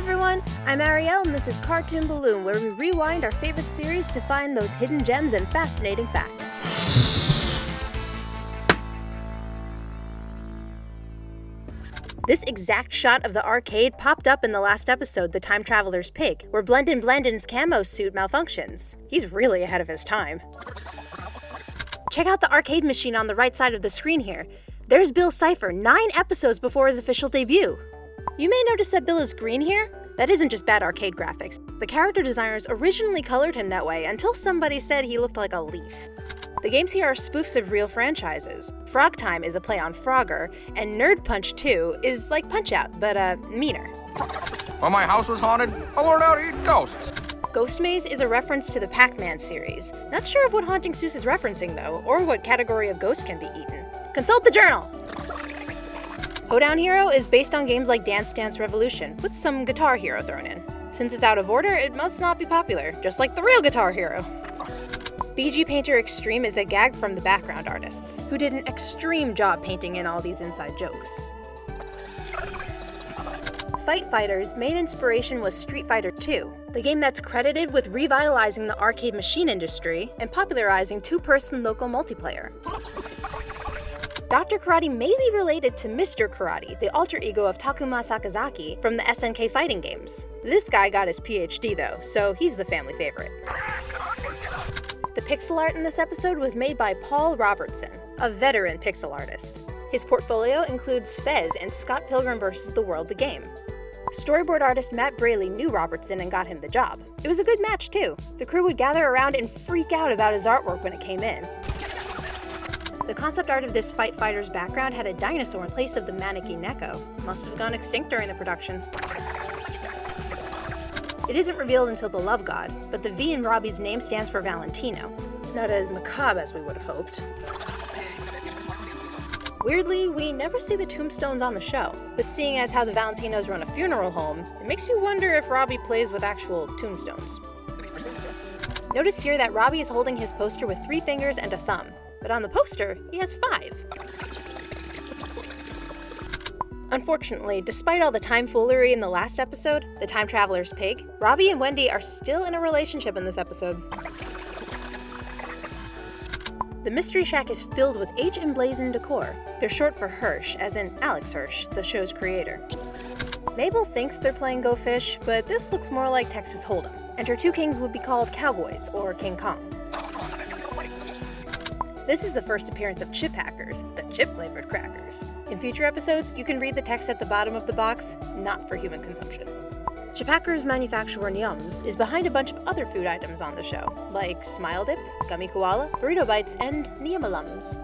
everyone, I'm Arielle and this is Cartoon Balloon, where we rewind our favorite series to find those hidden gems and fascinating facts. This exact shot of the arcade popped up in the last episode, The Time Traveler's Pig, where Blendin Blendin's camo suit malfunctions. He's really ahead of his time. Check out the arcade machine on the right side of the screen here. There's Bill Cipher 9 episodes before his official debut. You may notice that Bill is green here. That isn't just bad arcade graphics. The character designers originally colored him that way until somebody said he looked like a leaf. The games here are spoofs of real franchises. Frog Time is a play on Frogger, and Nerd Punch 2 is like Punch-Out, but meaner. When my house was haunted, I learned how to eat ghosts. Ghost Maze is a reference to the Pac-Man series. Not sure of what Haunting Seuss is referencing though, or what category of ghost can be eaten. Consult the journal! Hoedown Hero is based on games like Dance Dance Revolution, with some Guitar Hero thrown in. Since it's out of order, it must not be popular, just like the real Guitar Hero. BG Painter Extreme is a gag from the background artists, who did an extreme job painting in all these inside jokes. Fight Fighters' main inspiration was Street Fighter II, the game that's credited with revitalizing the arcade machine industry and popularizing two-person local multiplayer. Dr. Karate may be related to Mr. Karate, the alter ego of Takuma Sakazaki from the SNK fighting games. This guy got his PhD though, so he's the family favorite. The pixel art in this episode was made by Paul Robertson, a veteran pixel artist. His portfolio includes Fez and Scott Pilgrim vs. the World the game. Storyboard artist Matt Braley knew Robertson and got him the job. It was a good match too. The crew would gather around and freak out about his artwork when it came in. The concept art of this Fight Fighter's background had a dinosaur in place of the mannequin Neko. Must have gone extinct during the production. It isn't revealed until the Love God, but the V in Robbie's name stands for Valentino. Not as macabre as we would have hoped. Weirdly, we never see the tombstones on the show, but seeing as how the Valentinos run a funeral home, it makes you wonder if Robbie plays with actual tombstones. Notice here that Robbie is holding his poster with 3 fingers and a thumb, but on the poster, he has 5. Unfortunately, despite all the tomfoolery in the last episode, The Time Traveler's Pig, Robbie and Wendy are still in a relationship in this episode. The Mystery Shack is filled with H-emblazoned decor. They're short for Hirsch, as in Alex Hirsch, the show's creator. Mabel thinks they're playing Go Fish, but this looks more like Texas Hold'em, and her 2 kings would be called Cowboys or King Kong. This is the first appearance of chip hackers, the chip-flavored crackers. In future episodes, you can read the text at the bottom of the box, not for human consumption. Chip hackers manufacturer Nyums is behind a bunch of other food items on the show, like Smile Dip, Gummy Koala, Burrito Bites, and Niamalums.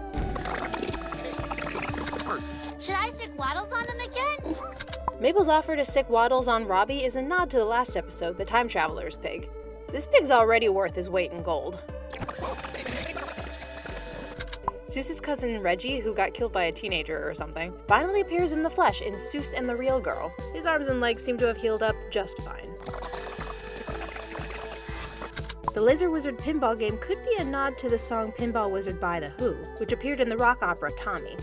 Should I stick waddles on them again? Mabel's offer to stick waddles on Robbie is a nod to the last episode, The Time Traveler's Pig. This pig's already worth his weight in gold. Seuss's cousin Reggie, who got killed by a teenager or something, finally appears in the flesh in Seuss and the Real Girl. His arms and legs seem to have healed up just fine. The Laser Wizard pinball game could be a nod to the song Pinball Wizard by The Who, which appeared in the rock opera Tommy.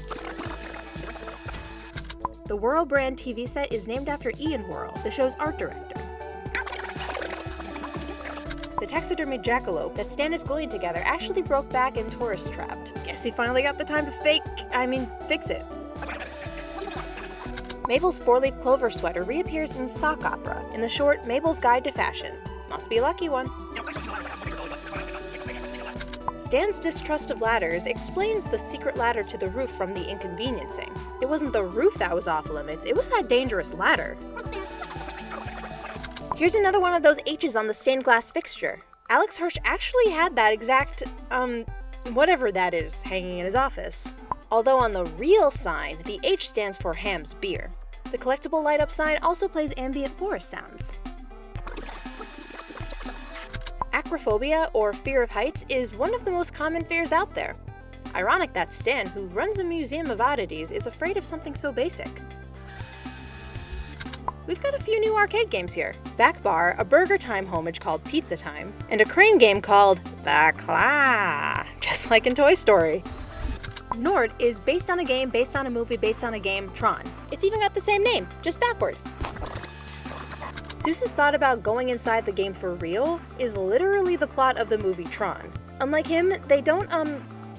The Whirl brand TV set is named after Ian Whirl, the show's art director. The taxidermy jackalope that Stan is gluing together actually broke back and tourist trapped. Guess he finally got the time to fix it. Mabel's 4-leaf clover sweater reappears in Sock Opera in the short Mabel's Guide to Fashion. Must be a lucky one. Stan's distrust of ladders explains the secret ladder to the roof from The Inconveniencing. It wasn't the roof that was off limits, it was that dangerous ladder. Here's another one of those H's on the stained glass fixture. Alex Hirsch actually had that exact, whatever that is, hanging in his office. Although on the real sign, the H stands for Ham's Beer. The collectible light-up sign also plays ambient forest sounds. Acrophobia, or fear of heights, is one of the most common fears out there. Ironic that Stan, who runs a museum of oddities, is afraid of something so basic. We've got a few new arcade games here. Back Bar, a Burger Time homage called Pizza Time, and a crane game called The Claw, just like in Toy Story. Nord is based on a game, based on a movie, based on a game, Tron. It's even got the same name, just backward. Zeus's thought about going inside the game for real is literally the plot of the movie Tron. Unlike him, they don't,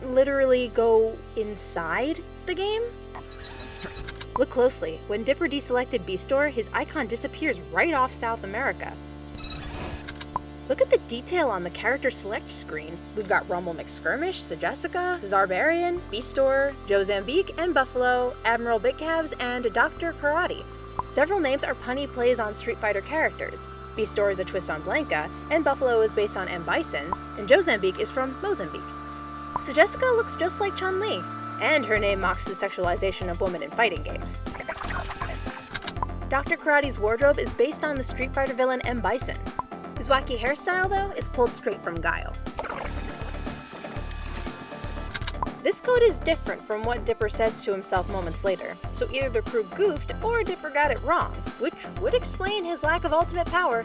literally go inside the game. Look closely. When Dipper deselected B-Store, his icon disappears right off South America. Look at the detail on the character select screen. We've got Rumble McSkirmish, Sajessica, Zarbarian, B-Store, Joe Zambique and Buffalo, Admiral Big Calves, and Dr. Karate. Several names are punny plays on Street Fighter characters. B-Store is a twist on Blanca, and Buffalo is based on M. Bison, and Joe Zambique is from Mozambique. Sajessica looks just like Chun-Li, and her name mocks the sexualization of women in fighting games. Dr. Karate's wardrobe is based on the Street Fighter villain M. Bison. His wacky hairstyle, though, is pulled straight from Guile. This code is different from what Dipper says to himself moments later, so either the crew goofed or Dipper got it wrong, which would explain his lack of ultimate power.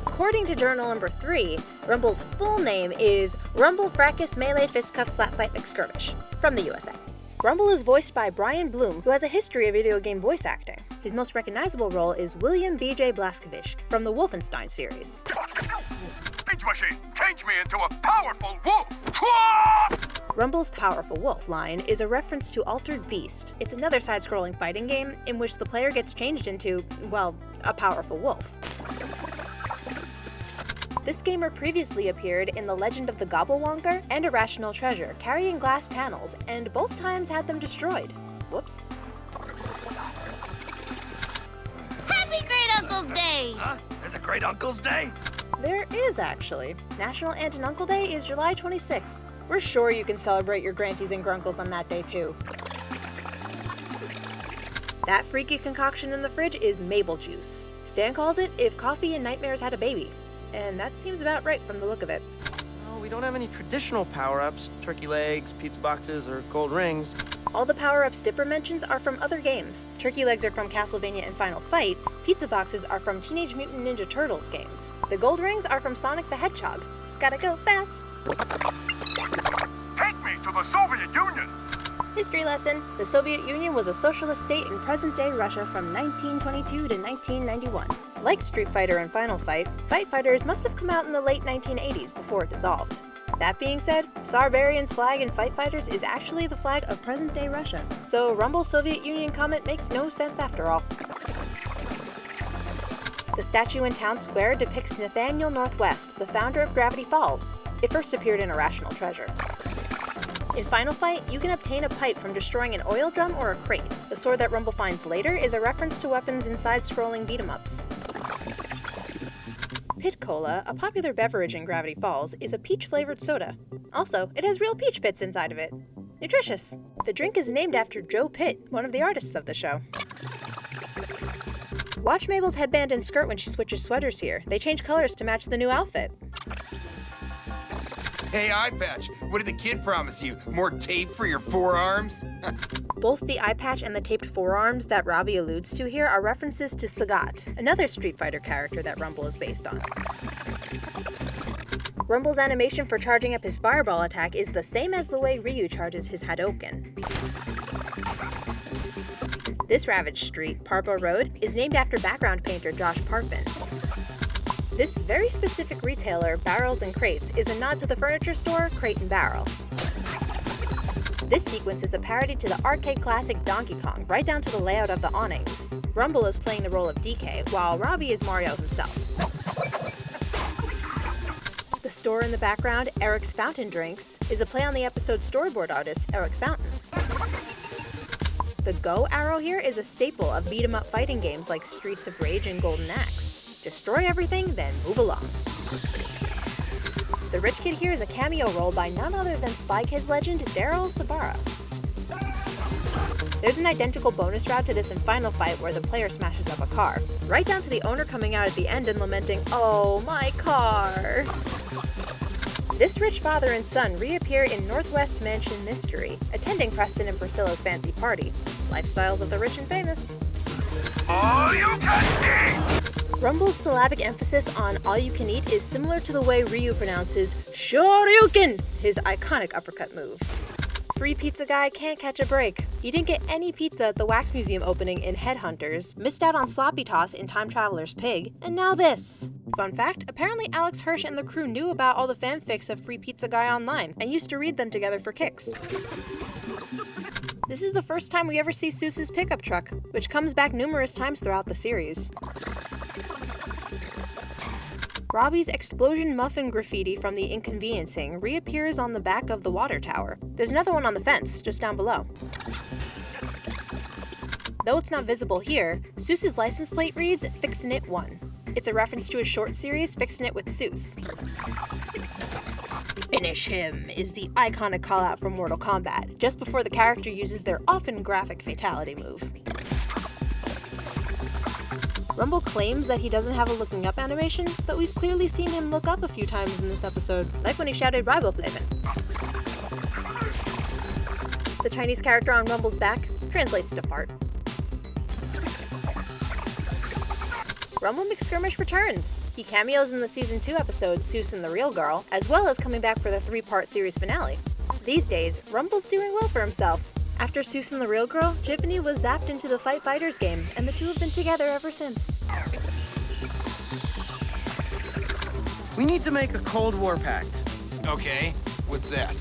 According to Journal number 3, Rumble's full name is Rumble Fracas Melee Fistcuff Slapfight McSkirmish, from the USA. Rumble is voiced by Brian Bloom, who has a history of video game voice acting. His most recognizable role is William B.J. Blazkowicz from the Wolfenstein series. Beach machine, change me into a powerful wolf! Rumble's Powerful Wolf line is a reference to Altered Beast. It's another side-scrolling fighting game in which the player gets changed into, well, a powerful wolf. This gamer previously appeared in The Legend of the Gobblewonker and Irrational Treasure, carrying glass panels, and both times had them destroyed. Whoops. Happy Great Uncle's Day! Huh? There's a Great Uncle's Day? There is, actually. National Aunt and Uncle Day is July 26th. We're sure you can celebrate your granties and grunkles on that day, too. That freaky concoction in the fridge is Mabel juice. Stan calls it if coffee and nightmares had a baby. And that seems about right from the look of it. Well, we don't have any traditional power-ups, turkey legs, pizza boxes, or gold rings. All the power-ups Dipper mentions are from other games. Turkey legs are from Castlevania and Final Fight. Pizza boxes are from Teenage Mutant Ninja Turtles games. The gold rings are from Sonic the Hedgehog. Gotta go fast! Take me to the Soviet Union! History lesson. The Soviet Union was a socialist state in present-day Russia from 1922 to 1991. Like Street Fighter and Final Fight, Fight Fighters must have come out in the late 1980s before it dissolved. That being said, Sarbarian's flag in Fight Fighters is actually the flag of present-day Russia, so Rumble's Soviet Union comment makes no sense after all. The statue in Town Square depicts Nathaniel Northwest, the founder of Gravity Falls. It first appeared in Irrational Treasure. In Final Fight, you can obtain a pipe from destroying an oil drum or a crate. The sword that Rumble finds later is a reference to weapons in side-scrolling beat-em-ups. Pit Cola, a popular beverage in Gravity Falls, is a peach-flavored soda. Also, it has real peach pits inside of it. Nutritious. The drink is named after Joe Pitt, one of the artists of the show. Watch Mabel's headband and skirt when she switches sweaters here. They change colors to match the new outfit. Hey, eye patch, what did the kid promise you? More tape for your forearms? Both the eye patch and the taped forearms that Robbie alludes to here are references to Sagat, another Street Fighter character that Rumble is based on. Rumble's animation for charging up his fireball attack is the same as the way Ryu charges his Hadouken. This ravaged street, Parpo Road, is named after background painter Josh Parpin. This very specific retailer, Barrels and Crates, is a nod to the furniture store Crate and Barrel. This sequence is a parody to the arcade classic Donkey Kong, right down to the layout of the awnings. Rumble is playing the role of DK, while Robbie is Mario himself. The store in the background, Eric's Fountain Drinks, is a play on the episode's storyboard artist, Eric Fountain. The Go arrow here is a staple of beat-em-up fighting games like Streets of Rage and Golden Axe. Destroy everything, then move along. The rich kid here is a cameo role by none other than Spy Kids legend Daryl Sabara. There's an identical bonus route to this in Final Fight where the player smashes up a car, right down to the owner coming out at the end and lamenting, "Oh, my car!" This rich father and son reappear in Northwest Mansion Mystery, attending Preston and Priscilla's fancy party. Lifestyles of the rich and famous. All you can eat! Rumble's syllabic emphasis on all you can eat is similar to the way Ryu pronounces Shoryuken, his iconic uppercut move. Free Pizza Guy can't catch a break. He didn't get any pizza at the Wax Museum opening in Headhunters, missed out on Sloppy Toss in Time Traveler's Pig, and now this. Fun fact, apparently Alex Hirsch and the crew knew about all the fanfics of Free Pizza Guy online, and used to read them together for kicks. This is the first time we ever see Seuss's pickup truck, which comes back numerous times throughout the series. Robbie's explosion muffin graffiti from the Inconveniencing reappears on the back of the water tower. There's another one on the fence, just down below. Though it's not visible here, Seuss's license plate reads Fixin' It 1. It's a reference to a short series, Fixin' It with Seuss. Finish him is the iconic call-out from Mortal Kombat, just before the character uses their often graphic fatality move. Rumble claims that he doesn't have a looking up animation, but we've clearly seen him look up a few times in this episode, like when he shouted Riboflavin. The Chinese character on Rumble's back translates to fart. Rumble McSkirmish returns. He cameos in the Season 2 episode Seuss and the Real Girl, as well as coming back for the 3-part series finale. These days, Rumble's doing well for himself. After Seuss and the Real Girl, Jiffany was zapped into the Fight Fighters game, and the two have been together ever since. We need to make a Cold War pact. Okay, what's that?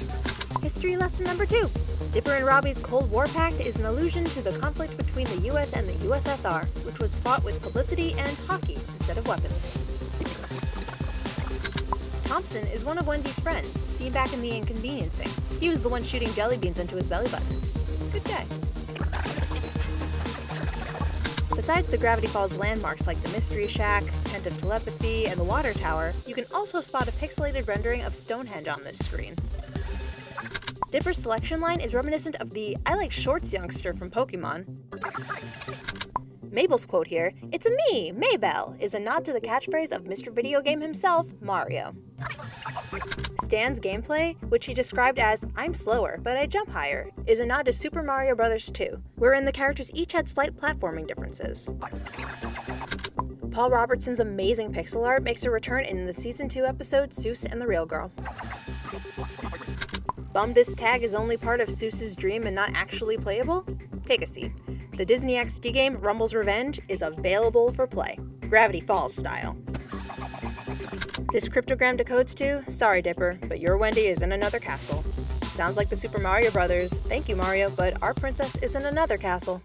History lesson number 2. Dipper and Robbie's Cold War Pact is an allusion to the conflict between the US and the USSR, which was fought with publicity and hockey instead of weapons. Thompson is one of Wendy's friends, seen back in The Inconveniencing. He was the one shooting jelly beans into his belly button. Good guy. Besides the Gravity Falls landmarks like the Mystery Shack, Tent of Telepathy, and the Water Tower, you can also spot a pixelated rendering of Stonehenge on this screen. Dipper's selection line is reminiscent of the I like shorts youngster from Pokemon. Mabel's quote here, "It's a me, Maybell," is a nod to the catchphrase of Mr. Video Game himself, Mario. Stan's gameplay, which he described as "I'm slower, but I jump higher," is a nod to Super Mario Bros. 2, wherein the characters each had slight platforming differences. Paul Robertson's amazing pixel art makes a return in the Season 2 episode Seuss and the Real Girl. Bummed this tag is only part of Seuss's dream and not actually playable? Take a seat. The Disney XD game Rumble's Revenge is available for play, Gravity Falls style. This cryptogram decodes to, "Sorry Dipper, but your Wendy is in another castle." Sounds like the Super Mario Brothers, "Thank you Mario, but our princess is in another castle."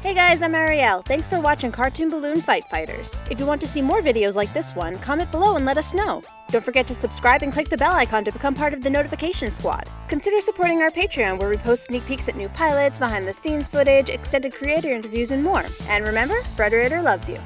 Hey guys, I'm Arielle. Thanks for watching Cartoon Balloon Fight Fighters. If you want to see more videos like this one, comment below and let us know. Don't forget to subscribe and click the bell icon to become part of the notification squad. Consider supporting our Patreon, where we post sneak peeks at new pilots, behind-the-scenes footage, extended creator interviews, and more. And remember, Frederator loves you.